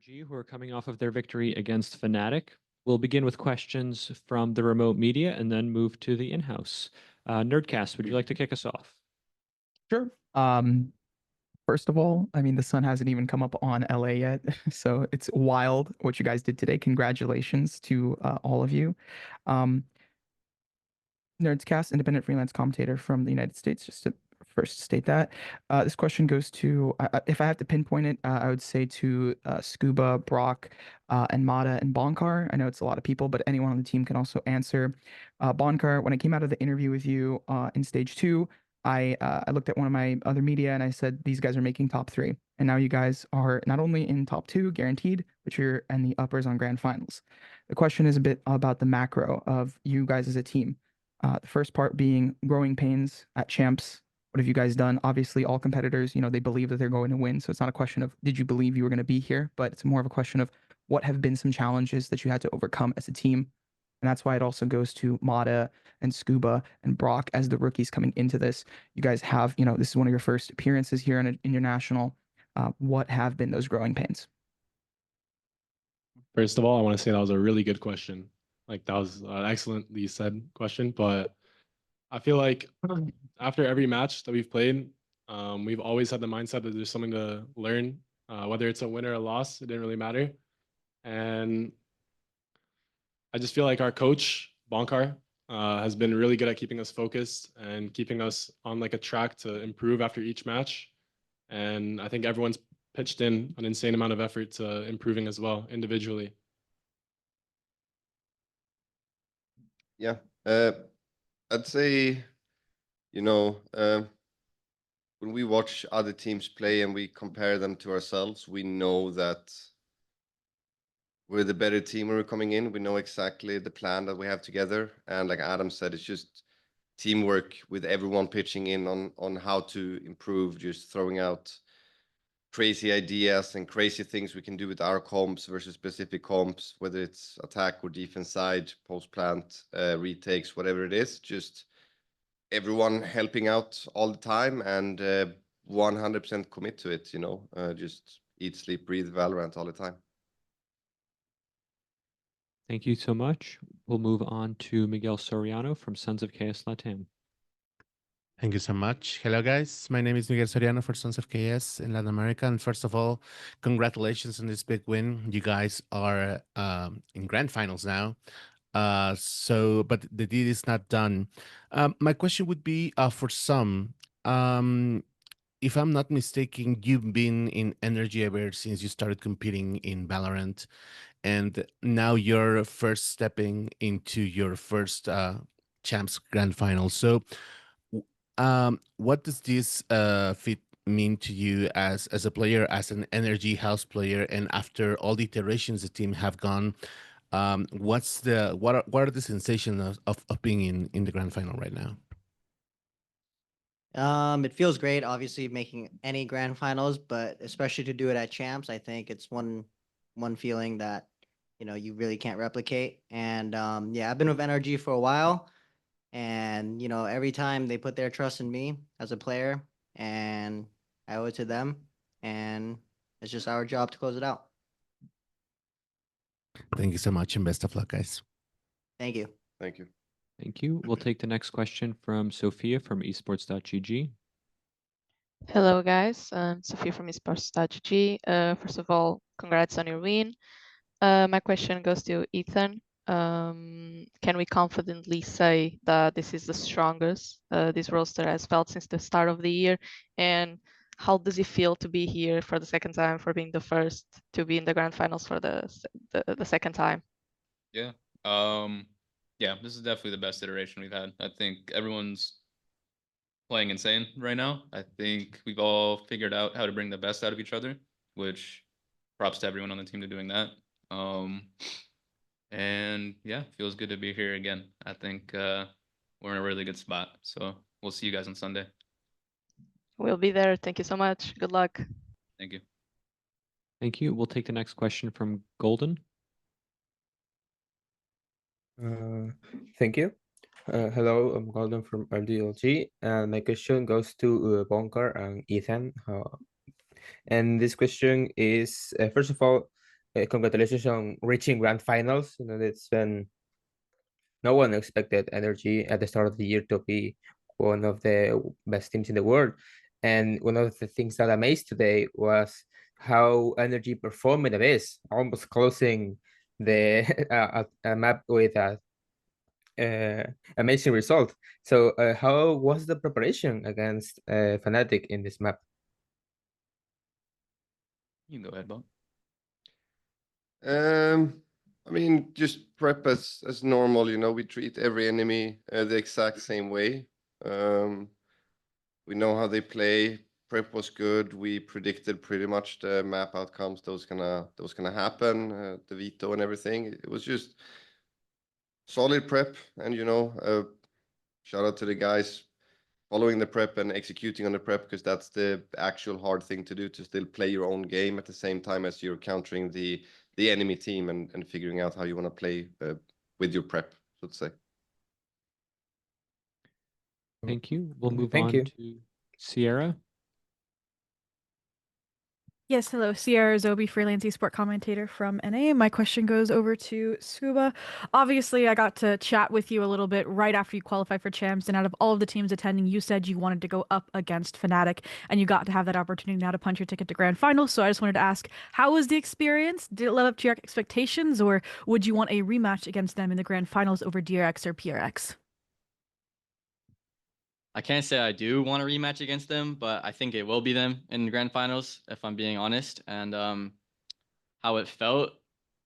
NRG, who are coming off of their victory against Fnatic. We'll begin with questions from the remote media and then move to the in-house. Nerdcast, would you like to kick us off? Sure. First of all, I mean, the sun hasn't even come up on LA yet, so it's wild what you guys did today. Congratulations to all of you. Nerdscast, independent freelance commentator from the United States, just to first state that. This question goes to, if I have to pinpoint it, I would say to Scuba, Brock, and Mata and Bonkar. I know it's a lot of people, but anyone on the team can also answer. Bonkar, when I came out of the interview with you in stage 2, I looked at one of my other media and I said, these guys are making top 3. And now you guys are not only in top 2, guaranteed, but you're in the uppers on grand finals. The question is a bit about the macro of you guys as a team. The first part being growing pains at champs. What have you guys done? Obviously, all competitors, they believe that they're going to win. So it's not a question of, did you believe you were going to be here? But it's more of a question of what have been some challenges that you had to overcome as a team. And that's why it also goes to Mata and Scuba and Brock as the rookies coming into this. You guys have, this is one of your first appearances here in your national. What have been those growing pains? First of all, I want to say that was a really good question. Like, that was an excellently said question. But I feel like after every match that we've played, we've always had the mindset that there's something to learn. Whether it's a win or a loss, it didn't really matter. And I just feel like our coach, Bonkar, has been really good at keeping us focused and keeping us on like a track to improve after each match. And I think everyone's pitched in an insane amount of effort to improving as well individually. Yeah, I'd say, when we watch other teams play and we compare them to ourselves, we know that we're the better team when we're coming in. We know exactly the plan that we have together. And like Adam said, it's just teamwork with everyone pitching in on how to improve, just throwing out crazy ideas and crazy things we can do with our comps versus specific comps, whether it's attack or defense side, post plant, retakes, whatever it is. Just everyone helping out all the time and 100% commit to it, just eat, sleep, breathe Valorant all the time. Thank you so much. We'll move on to Miguel Soriano from Sons of Chaos Latam. Thank you so much. Hello, guys. My name is Miguel Soriano for Sons of Chaos in Latin America. And first of all, congratulations on this big win. You guys are in grand finals now. But the deal is not done. My question would be for some. If I'm not mistaken, you've been in NRG ever since you started competing in Valorant. And now you're first stepping into your first champs grand final. So what does this fit mean to you as a player, as an NRG house player, and after all the iterations the team have gone, what are the sensations of being in the grand final right now? It feels great, obviously making any grand finals, but especially to do it at champs, I think it's one feeling that you really can't replicate. And yeah, I've been with NRG for a while. And, every time they put their trust in me as a player, and I owe it to them. And it's just our job to close it out. Thank you so much, and best of luck, guys. Thank you. Thank you. Thank you. We'll take the next question from Sophia from esports.gg. Hello, guys. I'm Sophia from esports.gg. First of all, congrats on your win. My question goes to Ethan. Can we confidently say that this is the strongest this roster has felt since the start of the year? And how does it feel to be here for the second time, for being the first to be in the grand finals for the second time? Yeah. Yeah, this is definitely the best iteration we've had. I think everyone's playing insane right now. I think we've all figured out how to bring the best out of each other, which props to everyone on the team to doing that. And yeah, feels good to be here again. I think we're in a really good spot. So we'll see you guys on Sunday. We'll be there. Thank you so much. Good luck. Thank you. Thank you. We'll take the next question from Golden. Thank you. Hello, I'm Golden from RDLG, and my question goes to Bonkar and Ethan. And this question is, first of all, congratulations on reaching grand finals. You know, it's been no one expected NRG at the start of the year to be one of the best teams in the world. And one of the things that amazed today was how NRG performed in Abyss, almost closing the a map with a amazing result. So, how was the preparation against Fnatic in this map? You can go ahead, Bob. I mean, just prep as normal, you know, we treat every enemy the exact same way. We know how they play. Prep was good. We predicted pretty much the map outcomes. Those gonna happen. The veto and everything. It was just solid prep, and you know, shout out to the guys following the prep and executing on the prep, because that's the actual hard thing to do, to still play your own game at the same time as you're countering the enemy team and figuring out how you want to play with your prep, so to say. Thank you. We'll move Thank on you. to Sierra. Yes, hello. Sierra Zobi, freelance esport commentator from NA. My question goes over to Scuba. Obviously, I got to chat with you a little bit right after you qualified for champs, and out of all of the teams attending, you said you wanted to go up against Fnatic, and you got to have that opportunity now to punch your ticket to grand finals. So I just wanted to ask, how was the experience? Did it live up to your expectations, or would you want a rematch against them in the grand finals over DRX or PRX? I can't say I do want a rematch against them, but I think it will be them in the grand finals, if I'm being honest. And how it felt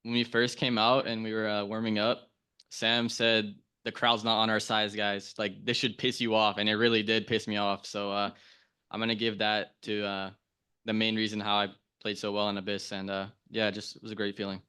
when we first came out and we were warming up, Sam said, the crowd's not on our size, guys. Like, this should piss you off. And it really did piss me off. So I'm going to give that to the main reason how I played so well in Abyss. And yeah, just it was a great feeling.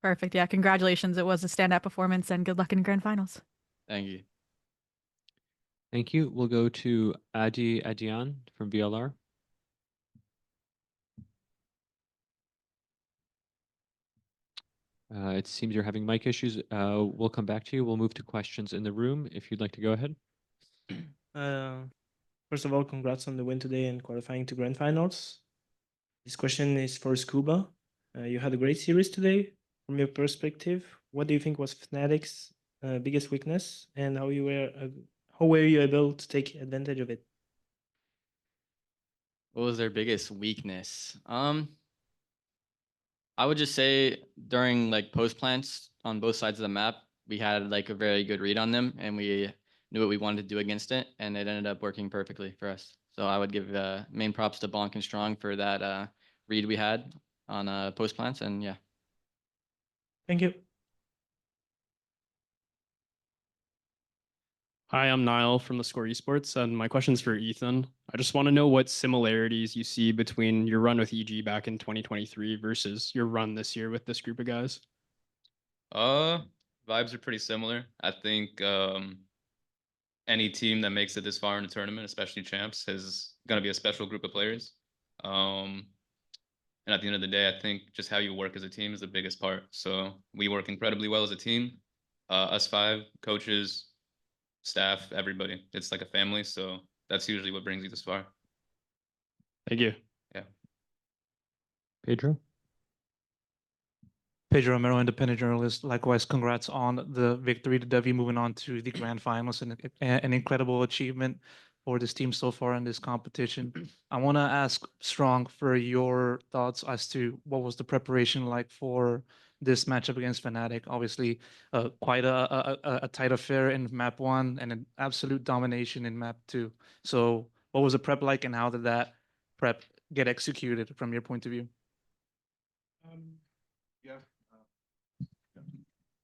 Perfect. Yeah, congratulations. It was a standout performance, and good luck in grand finals. Thank you. Thank you. We'll go to Adi Adian from VLR. It seems you're having mic issues. We'll come back to you. We'll move to questions in the room if you'd like to go ahead. First of all, congrats on the win today and qualifying to grand finals. This question is for Scuba. You had a great series today. From your perspective, what do you think was Fnatic's biggest weakness, and how were you able to take advantage of it? What was their biggest weakness? I would just say during like post plants on both sides of the map, we had like a very good read on them, and we knew what we wanted to do against it, and it ended up working perfectly for us. So I would give main props to Bonk and Strong for that read we had on post plants, and yeah. Thank you. Hi, I'm Niall from the Score Esports, and my question's for Ethan. I just want to know what similarities you see between your run with EG back in 2023 versus your run this year with this group of guys. Vibes are pretty similar. I think any team that makes it this far in the tournament, especially champs, is going to be a special group of players. And at the end of the day, I think just how you work as a team is the biggest part. So we work incredibly well as a team. Us five, coaches, staff, everybody. It's like a family. So that's usually what brings you this far. Thank you. Yeah. Pedro? Pedro Romero, independent journalist. Likewise, congrats on the victory to W, moving on to the grand finals, and an incredible achievement for this team so far in this competition. I want to ask Strong for your thoughts as to what was the preparation like for this matchup against Fnatic. Obviously, quite a tight affair in map 1 and an absolute domination in map 2. So what was the prep like, and how did that prep get executed from your point of view?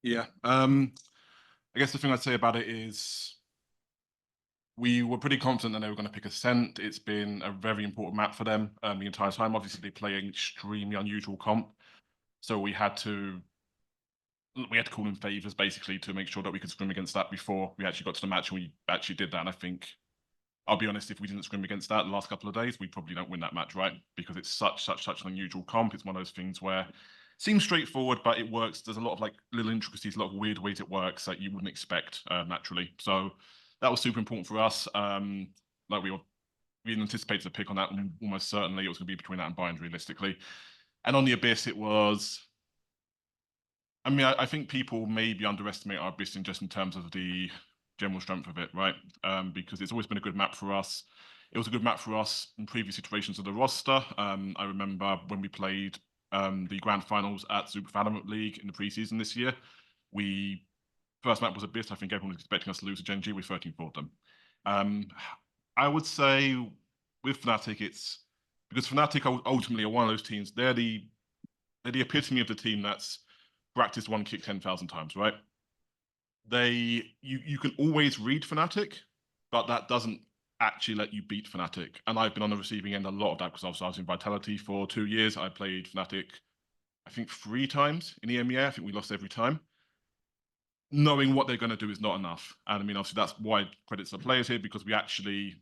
Yeah. I guess the thing I'd say about it is we were pretty confident that they were going to pick Ascent. It's been a very important map for them the entire time. Obviously, they play an extremely unusual comp, so we had to call in favors basically to make sure that we could scrim against that before we actually got to the match, and we actually did that. And I think, I'll be honest, if we didn't scrim against that the last couple of days, we probably don't win that match, right? Because it's such an unusual comp. It's one of those things where it seems straightforward, but it works. There's a lot of like little intricacies, a lot of weird ways it works that you wouldn't expect naturally. So that was super important for us. Like we anticipated a pick on that, and almost certainly it was going to be between that and Bind realistically. And on the Abyss, it was. I mean, I think people maybe underestimate our Abyss just in terms of the general strength of it, right? Because it's always been a good map for us. It was a good map for us in previous iterations of the roster. I remember when we played the grand finals at Super Valorant League in the preseason this year. First map was Abyss. I think everyone was expecting us to lose to Gen G. We 13-4'd them. I would say with Fnatic, it's because Fnatic ultimately are one of those teams. They're the epitome of the team that's practiced one kick 10,000 times, right? You can always read Fnatic, but that doesn't actually let you beat Fnatic. And I've been on the receiving end a lot of that because I was in Vitality for 2 years. I played Fnatic, I think 3 times in EMEA. I think we lost every time. Knowing what they're going to do is not enough. And I mean, obviously that's why credits the players here, because we actually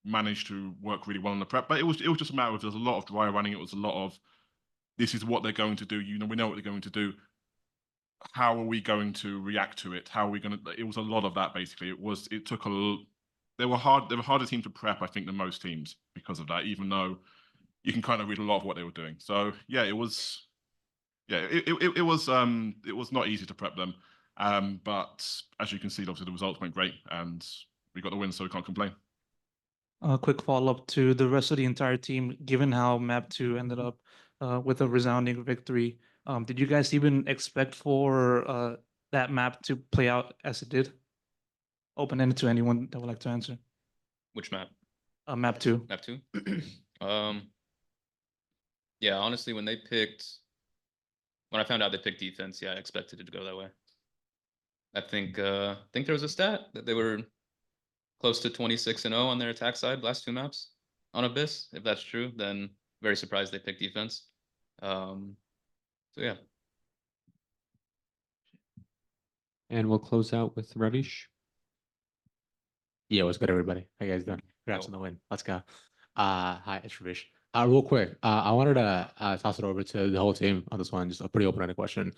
managed to work really well in the prep. But it was just a matter of, there's a lot of dry running. It was a lot of, this is what they're going to do. We know what they're going to do. How are we going to react to it? How are we going to? It was a lot of that basically. They were harder teams to prep, I think, than most teams because of that. Even though you can kind of read a lot of what they were doing. So yeah, it was not easy to prep them. But as you can see, obviously the results went great, and we got the win, so we can't complain. A quick follow-up to the rest of the entire team, given how map 2 ended up with a resounding victory. Did you guys even expect for that map to play out as it did? Open-ended to anyone that would like to answer. Which map? Map 2. Map 2? Yeah, honestly, when I found out they picked defense, yeah, I expected it to go that way. I think there was a stat that they were close to 26-0 on their attack side last 2 maps on Abyss. If that's true, then very surprised they picked defense. So yeah. And we'll close out with Ravish. Yeah, what's good, everybody? How you guys doing? Congrats on the win. Let's go. Hi, it's Ravish. Real quick, I wanted to toss it over to the whole team on this one. Just a pretty open-ended question.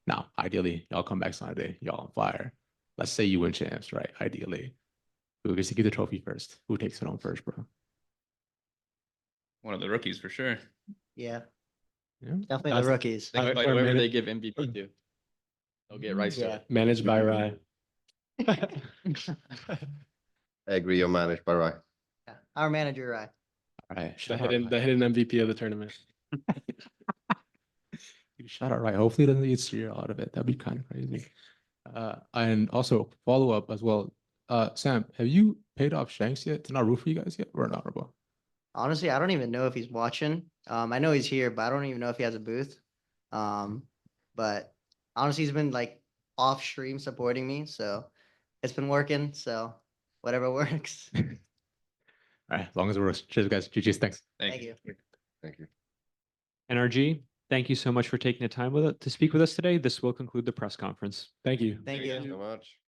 Now, ideally, y'all come back Sunday, y'all on fire. Let's say you win champs, right? Ideally, who gets to get the trophy first? Who takes it home first, bro? One of the rookies for sure. Yeah, Yeah, definitely the rookies. They can fight whoever they give MVP to. They'll get right. Yeah. Managed by Rye. I agree, you're managed by Rye. Yeah. Our manager, right? all right. The Shout out, hidden MVP of the tournament. shout out, right? Hopefully, it doesn't get steer out of it. That'd be kind of crazy. And also follow up as well. Sam, have you paid off Shanks yet? To not root for you guys yet, or not, bro? Honestly, I don't even know if he's watching. I know he's here, but I don't even know if he has a booth. But honestly, he's been like off stream supporting me, so it's been working. So whatever works. All right, as long as it works. Cheers, guys. GG's. Thanks. Thank you. Thank you. NRG, thank you so much for taking the time to speak with us today. This will conclude the press conference. Thank you. Thank you. So much.